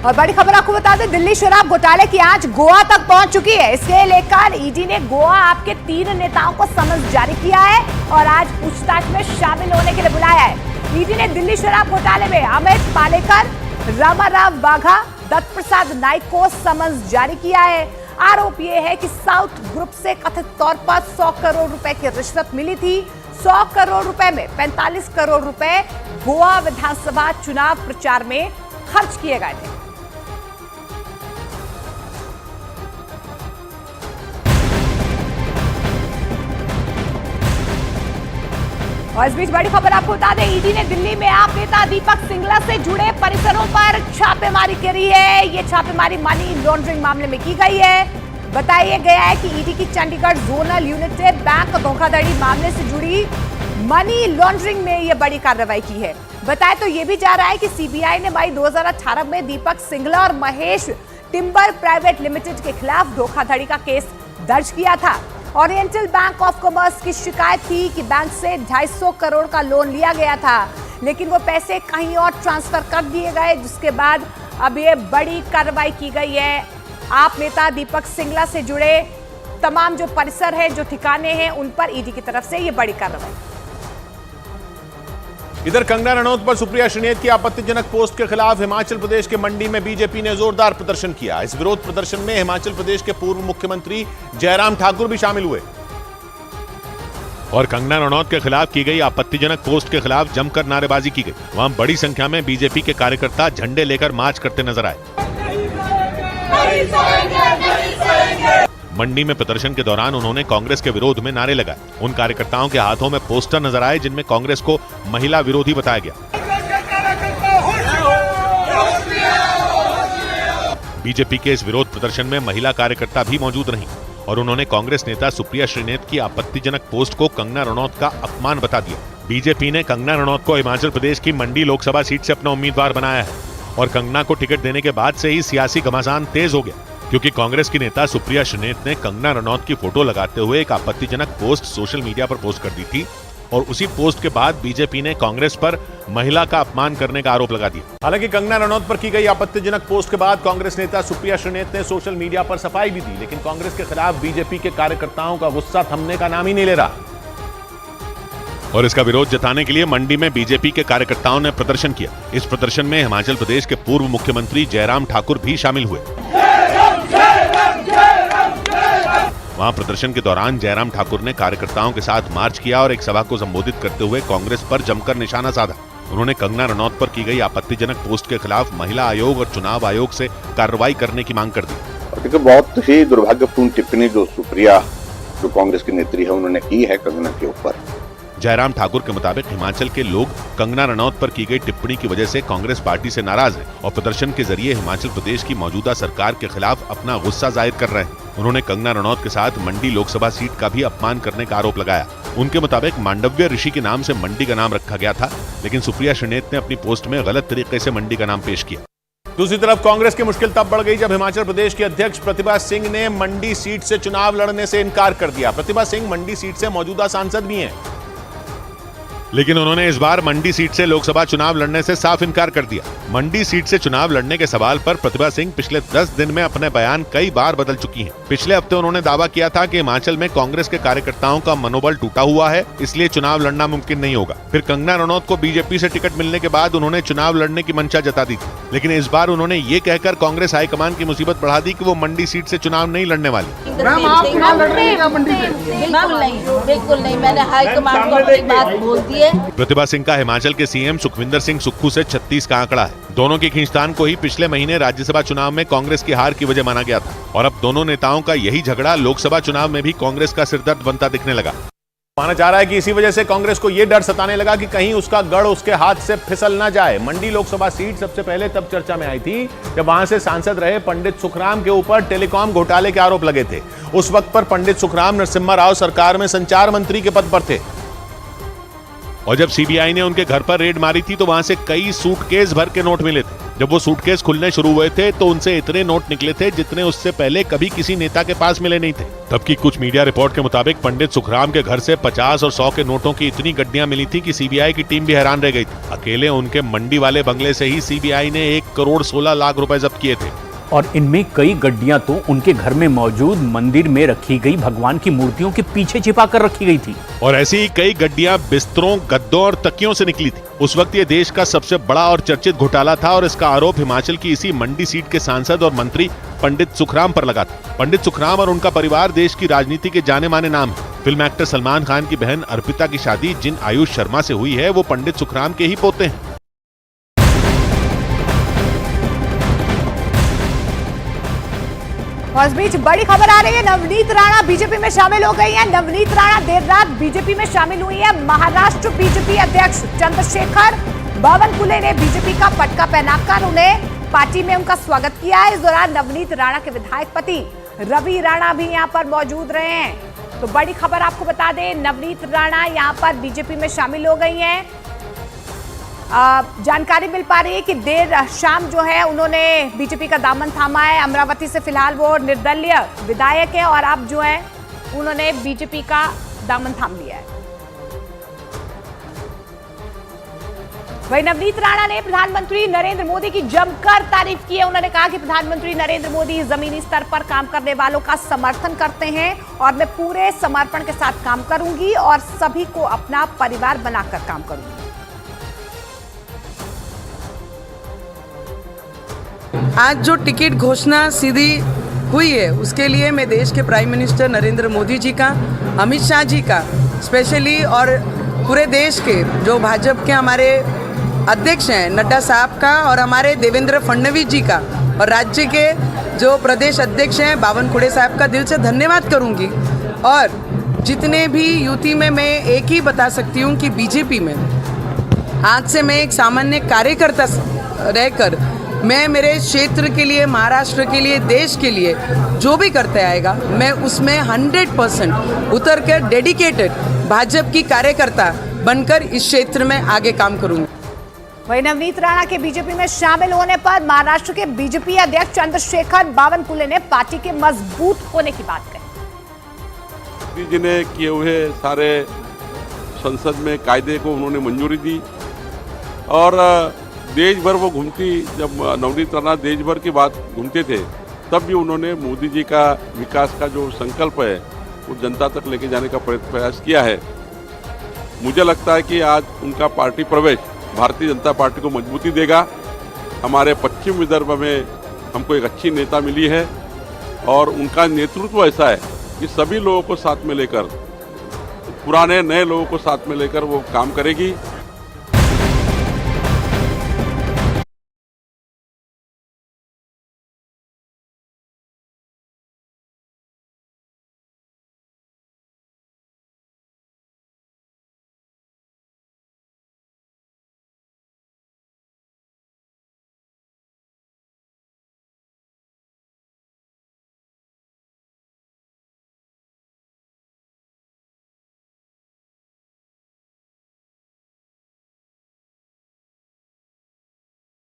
और बड़ी खबर आपको बता दें, दिल्ली शराब घोटाले की आंच गोवा तक पहुंच चुकी है। इसके लेकर ईडी ने गोवा आपके 3 नेताओं को समन जारी किया है और आज पूछताछ में शामिल होने के लिए बुलाया है। ईडी ने दिल्ली शराब घोटाले में अमित पालेकर, रामाराव बाघा, दत्त प्रसाद नाइक को समन जारी किया है। आरोप यह है कि साउथ ग्रुप से कथित तौर पर 100 करोड़ रुपए की रिश्वत मिली थी। 100 करोड़ रुपए में 45 करोड़ रुपए गोवा विधानसभा चुनाव प्रचार में खर्च किए गए थे। और इस बीच बड़ी खबर आपको बता दें, ईडी ने दिल्ली में आप नेता दीपक सिंगला से जुड़े परिसरों पर छापेमारी करी है। ये छापेमारी मनी लॉन्ड्रिंग मामले में की गई है। बताया गया है कि ईडी की चंडीगढ़ जोनल यूनिट ने बैंक धोखाधड़ी मामले से जुड़ी मनी लॉन्ड्रिंग में यह बड़ी कार्रवाई की है। बताया तो यह भी जा रहा है कि सीबीआई ने मई 2018 में दीपक सिंगला और महेश टिम्बर प्राइवेट लिमिटेड के खिलाफ धोखाधड़ी का केस दर्ज किया था। ओरिएंटल बैंक ऑफ कॉमर्स की शिकायत थी कि बैंक से 250 करोड़ का लोन लिया गया था, लेकिन वो पैसे कहीं और ट्रांसफर कर दिए गए, जिसके बाद अब ये बड़ी कार्रवाई की गई है। आप नेता दीपक सिंगला से जुड़े तमाम जो परिसर है, जो ठिकाने हैं, उन पर ईडी की तरफ से ये बड़ी कार्रवाई। इधर कंगना रनौत पर सुप्रिया श्रीनेत की आपत्तिजनक पोस्ट के खिलाफ हिमाचल प्रदेश के मंडी में बीजेपी ने जोरदार प्रदर्शन किया। इस विरोध प्रदर्शन में हिमाचल प्रदेश के पूर्व मुख्यमंत्री जयराम ठाकुर भी शामिल हुए और कंगना रनौत के खिलाफ की गई आपत्तिजनक पोस्ट के खिलाफ जमकर नारेबाजी की गई। वहां बड़ी संख्या में बीजेपी के कार्यकर्ता झंडे लेकर मार्च करते नजर आए। मंडी में प्रदर्शन के दौरान उन्होंने कांग्रेस के विरोध में नारे लगाए। उन कार्यकर्ताओं के हाथों में पोस्टर नजर आए जिनमें कांग्रेस को महिला विरोधी बताया गया। बीजेपी के इस विरोध प्रदर्शन में महिला कार्यकर्ता भी मौजूद रहीं और उन्होंने कांग्रेस नेता सुप्रिया श्रीनेत की आपत्तिजनक पोस्ट को कंगना रनौत का अपमान बता दिया। बीजेपी ने कंगना रनौत को हिमाचल प्रदेश की मंडी लोकसभा सीट से अपना उम्मीदवार बनाया है और कंगना को टिकट देने के बाद से ही सियासी घमासान तेज हो गया, क्योंकि कांग्रेस की नेता सुप्रिया श्रीनेत ने कंगना रनौत की फोटो लगाते हुए एक आपत्तिजनक पोस्ट सोशल मीडिया पर पोस्ट कर दी थी और उसी पोस्ट के बाद बीजेपी ने कांग्रेस पर महिला का अपमान करने का आरोप लगा दिया। हालांकि कंगना रनौत पर की गई आपत्तिजनक पोस्ट के बाद कांग्रेस नेता सुप्रिया श्रीनेत ने सोशल मीडिया पर सफाई भी दी, लेकिन कांग्रेस के खिलाफ बीजेपी के कार्यकर्ताओं का गुस्सा थमने का नाम ही नहीं ले रहा और इसका विरोध जताने के लिए मंडी में बीजेपी के कार्यकर्ताओं ने प्रदर्शन किया। इस प्रदर्शन में हिमाचल प्रदेश के पूर्व मुख्यमंत्री जयराम ठाकुर भी शामिल हुए। वहां प्रदर्शन के दौरान जयराम ठाकुर ने कार्यकर्ताओं के साथ मार्च किया और एक सभा को संबोधित करते हुए कांग्रेस पर जमकर निशाना साधा। उन्होंने कंगना रनौत पर की गई आपत्तिजनक पोस्ट के खिलाफ महिला आयोग और चुनाव आयोग से कार्रवाई करने की मांग कर दी। देखिए, बहुत ही दुर्भाग्यपूर्ण टिप्पणी जो सुप्रिया जो कांग्रेस की नेत्री है उन्होंने की है कंगना के ऊपर। जयराम ठाकुर के मुताबिक हिमाचल के लोग कंगना रनौत पर की गई टिप्पणी की वजह से कांग्रेस पार्टी से नाराज हैं और प्रदर्शन के जरिए हिमाचल प्रदेश की मौजूदा सरकार के खिलाफ अपना गुस्सा जाहिर कर रहे हैं। उन्होंने कंगना रनौत के साथ मंडी लोकसभा सीट का भी अपमान करने का आरोप लगाया। उनके मुताबिक मांडव्य ऋषि के नाम से मंडी का नाम रखा गया था, लेकिन सुप्रिया श्रीनेत ने अपनी पोस्ट में गलत तरीके से मंडी का नाम पेश किया। दूसरी तरफ कांग्रेस की मुश्किल तब बढ़ गई जब हिमाचल प्रदेश की अध्यक्ष प्रतिभा सिंह ने मंडी सीट से चुनाव लड़ने से इनकार कर दिया। प्रतिभा सिंह मंडी सीट से मौजूदा सांसद भी हैं, लेकिन उन्होंने इस बार मंडी सीट से लोकसभा चुनाव लड़ने से साफ इनकार कर दिया। मंडी सीट से चुनाव लड़ने के सवाल पर प्रतिभा सिंह पिछले 10 दिन में अपने बयान कई बार बदल चुकी हैं। पिछले हफ्ते उन्होंने दावा किया था कि हिमाचल में कांग्रेस के कार्यकर्ताओं का मनोबल टूटा हुआ है, इसलिए चुनाव लड़ना मुमकिन नहीं होगा। फिर कंगना रनौत को बीजेपी से टिकट मिलने के बाद उन्होंने चुनाव लड़ने की मंशा जता दी थी, लेकिन इस बार उन्होंने ये कहकर कांग्रेस हाईकमान की मुसीबत बढ़ा दी कि वो मंडी सीट से चुनाव नहीं लड़ने वाली। बिल्कुल नहीं, मैंने हाईकमान को अपनी बात बोल दी है। प्रतिभा सिंह का हिमाचल के सीएम सुखविंदर सिंह सुक्खू से 36 का आंकड़ा है। दोनों की खींचतान को ही पिछले महीने राज्यसभा चुनाव में कांग्रेस की हार की वजह माना गया था और अब दोनों नेताओं का यही झगड़ा लोकसभा चुनाव में भी कांग्रेस का सिरदर्द बनता दिखने लगा। माना जा रहा है कि इसी वजह से कांग्रेस को यह डर सताने लगा कि कहीं उसका गढ़ उसके हाथ से फिसल ना जाए। मंडी लोकसभा सीट सबसे पहले तब चर्चा में आई थी जब वहां से सांसद रहे पंडित सुखराम के ऊपर टेलीकॉम घोटाले के आरोप लगे थे। उस वक्त पर पंडित सुखराम नरसिम्हा राव सरकार में संचार मंत्री के पद पर थे और जब सीबीआई ने उनके घर पर रेड मारी थी तो वहां से कई सूटकेस भर के नोट मिले थे। जब वो सूटकेस खुलने शुरू हुए थे तो उनसे इतने नोट निकले थे जितने उससे पहले कभी किसी नेता के पास मिले नहीं थे। तब की कुछ मीडिया रिपोर्ट के मुताबिक पंडित सुखराम के घर से 50 और 100 के नोटों की इतनी गड्डियां मिली थी कि सीबीआई की टीम भी हैरान रह गई थी। अकेले उनके मंडी वाले बंगले से ही सीबीआई ने 1 करोड़ 16 लाख रुपए जब्त किए थे। और इनमें कई गड्डियां तो उनके घर में मौजूद मंदिर में रखी गई भगवान की मूर्तियों के पीछे छिपा कर रखी गई थी। और ऐसी ही कई गड्डियां बिस्तरों, गद्दों और तकियों से निकली थी। उस वक्त ये देश का सबसे बड़ा और चर्चित घोटाला था और इसका आरोप हिमाचल की इसी मंडी सीट के सांसद और मंत्री पंडित सुखराम पर लगा था। पंडित सुखराम और उनका परिवार देश की राजनीति के जाने माने नाम है। फिल्म एक्टर सलमान खान की बहन अर्पिता की शादी जिन आयुष शर्मा से हुई है वो पंडित सुखराम के ही पोते हैं। और इस बीच बड़ी खबर आ रही है, नवनीत राणा बीजेपी में शामिल हो गई हैं। नवनीत राणा देर रात बीजेपी में शामिल हुई है। महाराष्ट्र बीजेपी अध्यक्ष चंद्रशेखर बावनकुले ने बीजेपी का पटका पहनाकर उन्हें पार्टी में उनका स्वागत किया है। इस दौरान नवनीत राणा के विधायक पति रवि राणा भी यहां पर मौजूद रहे हैं। तो बड़ी खबर आपको बता दें, नवनीत राणा यहां पर बीजेपी में शामिल हो गई हैं। जानकारी मिल पा रही है कि देर शाम जो है उन्होंने बीजेपी का दामन थामा है। अमरावती से फिलहाल वो निर्दलीय विधायक है और अब जो है उन्होंने बीजेपी का दामन थाम लिया है। वहीं नवनीत राणा ने प्रधानमंत्री नरेंद्र मोदी की जमकर तारीफ की है। उन्होंने कहा कि प्रधानमंत्री नरेंद्र मोदी जमीनी स्तर पर काम करने वालों का समर्थन करते हैं और मैं पूरे समर्पण के साथ काम करूंगी और सभी को अपना परिवार बनाकर काम करूंगी। आज जो टिकट घोषणा सीधी हुई है उसके लिए मैं देश के प्राइम मिनिस्टर नरेंद्र मोदी जी का, अमित शाह जी का स्पेशली और पूरे देश के जो भाजपा के हमारे अध्यक्ष हैं नड्डा साहब का और हमारे देवेंद्र फडणवीस जी का और राज्य के जो प्रदेश अध्यक्ष हैं बावनकुले साहब का दिल से धन्यवाद करूंगी। और जितने भी युति में मैं एक ही बता सकती हूं कि बीजेपी में आज से मैं एक सामान्य कार्यकर्ता रहकर मैं मेरे क्षेत्र के लिए, महाराष्ट्र के लिए, देश के लिए जो भी करते आएगा मैं उसमें 100% उतर कर डेडिकेटेड भाजपा की कार्यकर्ता बनकर इस क्षेत्र में आगे काम करूंगी। वहीं नवनीत राणा के बीजेपी में शामिल होने पर महाराष्ट्र के बीजेपी अध्यक्ष चंद्रशेखर बावनकुले ने पार्टी के मजबूत होने की बात कही। जी ने किए हुए सारे संसद में कायदे को उन्होंने मंजूरी दी और देश भर वो घूमती, जब नवनीत राणा देश भर की बात घूमते थे तब भी उन्होंने मोदी जी का विकास का जो संकल्प है वो जनता तक लेके जाने का प्रयास किया है। मुझे लगता है कि आज उनका पार्टी प्रवेश भारतीय जनता पार्टी को मजबूती देगा। हमारे पश्चिम विदर्भ में हमको एक अच्छी नेता मिली है और उनका नेतृत्व ऐसा है कि सभी लोगों को साथ में लेकर, पुराने नए लोगों को साथ में लेकर वो काम करेगी।